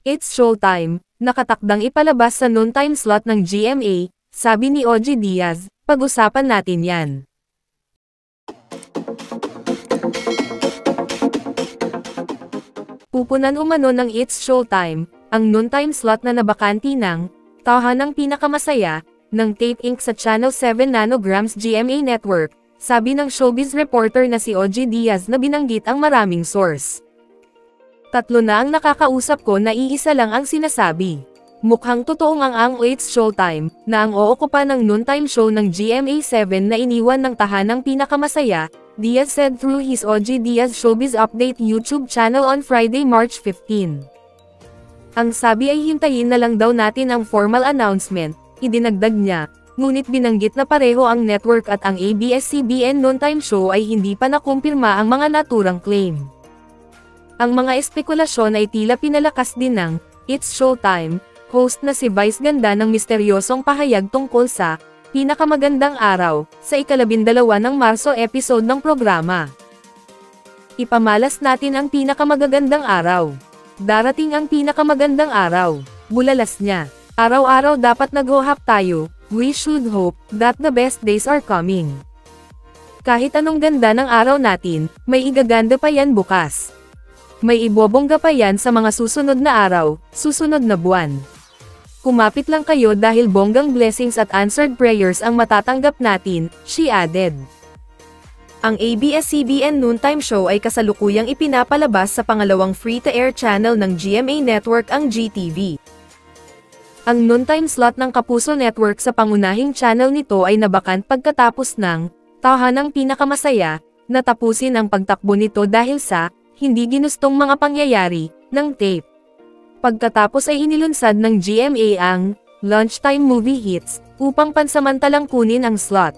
It's showtime, nakatakdang ipalabas sa noon time slot ng GMA, sabi ni OG Diaz, pag-usapan natin yan. Pupunan umano ng It's Showtime, ang noon time slot na nabakanti ng tahanang pinakamasaya ng Tape Inc. sa Channel 7 Nanograms GMA Network, sabi ng showbiz reporter na si OG Diaz na binanggit ang maraming source. Tatlo na ang nakakausap ko na iisa lang ang sinasabi. Mukhang totoong ang It's Showtime, na ang ookupa ng noontime show ng GMA7 na iniwan ng tahanang pinakamasaya, Diaz said through his OG Diaz Showbiz Update YouTube channel on Friday, March 15. Ang sabi ay hintayin na lang daw natin ang formal announcement, idinagdag niya, ngunit binanggit na pareho ang network at ang ABS-CBN noontime show ay hindi pa nakumpirma ang mga naturang claim. Ang mga espekulasyon ay tila pinalakas din ng It's Showtime host na si Vice Ganda ng misteryosong pahayag tungkol sa pinakamagandang araw sa ika-12 ng Marso episode ng programa. Ipamalas natin ang pinakamagagandang araw. Darating ang pinakamagandang araw, bulalas niya. Araw-araw dapat nag-hope tayo, we should hope that the best days are coming. Kahit anong ganda ng araw natin, may igaganda pa yan bukas. May ibobongga pa yan sa mga susunod na araw, susunod na buwan. Kumapit lang kayo dahil bonggang blessings at answered prayers ang matatanggap natin, she added. Ang ABS-CBN noontime show ay kasalukuyang ipinapalabas sa pangalawang free-to-air channel ng GMA Network, ang GTV. Ang noontime slot ng Kapuso Network sa pangunahing channel nito ay nabakant pagkatapos ng tahanang pinakamasaya, natapusin ang pagtakbo nito dahil sa hindi ginustong mga pangyayari ng tape. Pagkatapos ay inilunsad ng GMA ang Lunchtime Movie Hits upang pansamantalang kunin ang slot.